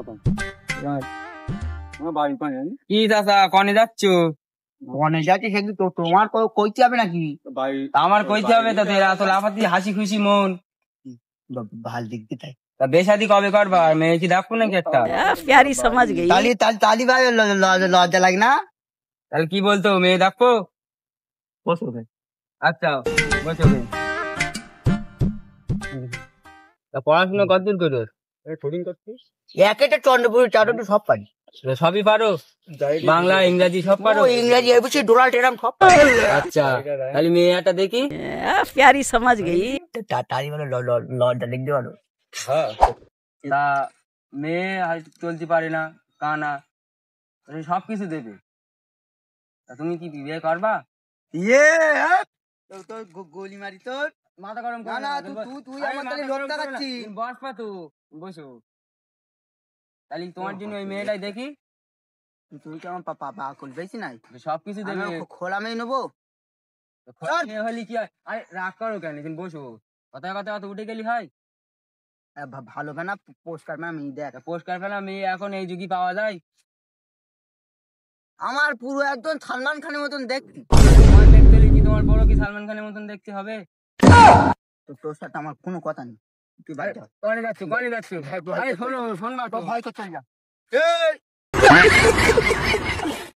কথা বাড়ি পানি কি চাচা কনে যাচ্ছ? কনে যাচ্ছি সেদিন তো তোমার কইতে হবে নাকি? আমার কইতে হবে তো তেরা তো লাফাতি হাসি খুশি মন ভাল দিক দিয়ে তাই তা বেশাদি কবে করবা? মেয়ে কি দেখবো নাকি একটা? प्यारी समझ गई। তালি ভাই লজ্জা লাগে না? তাহলে কি বলতো মেয়ে দেখবো? বসো আচ্ছা বসো। তা পড়াশোনা কতদূর করো? একটা চন্দ্রপুর চারটে সব পারি, সবই পারো? বাংলা ইংরাজি সব পারো? ইংরাজি এবিসি ডোনাল্ড ট্রাম্প সব আচ্ছা তাহলে মেয়ে একটা দেখি। प्यारी समझ गई। তালি বলে লজ্জা লিখতে পারো। তা মেয়ে হয়তো চলতে পারে না, কানা, সব কিছু দেবে। তা তুমি কি বিয়ে করবা? ইয়ে তোর গলি মারি তোর মাথা গরম না না তুই আমার তাহলে লোক দেখাচ্ছিস। বস পা তো বসো। তাহলে তোমার জন্য ওই মেয়েটাই দেখি। তুই কি আমার পাপা বেশি নাই? সবকিছু দেবে। খোলা মেয়ে নেবো। মেয়ে হলে কি হয়? আরে রাগ করো কেন? কিন্তু বসো, কথায় কথায় অত উঠে গেলি হয়? ভালো না পোস্টার ম্যাম দেখ পোস্টার ফেলা মেয়ে এখন এই যুগই পাওয়া যায়। আমার পুরো একদম সালমান খানের মতন দেখতি। তোমার দেখতে হলে কি তোমার বড় কি সালমান খানের মতন দেখতে হবে? তোর সাথে আমার কোনো কথা নেই, তুই বাড়ি যা। কনে যাচ্ছ? আরে শোনো, শোন না, ভয় করছে না।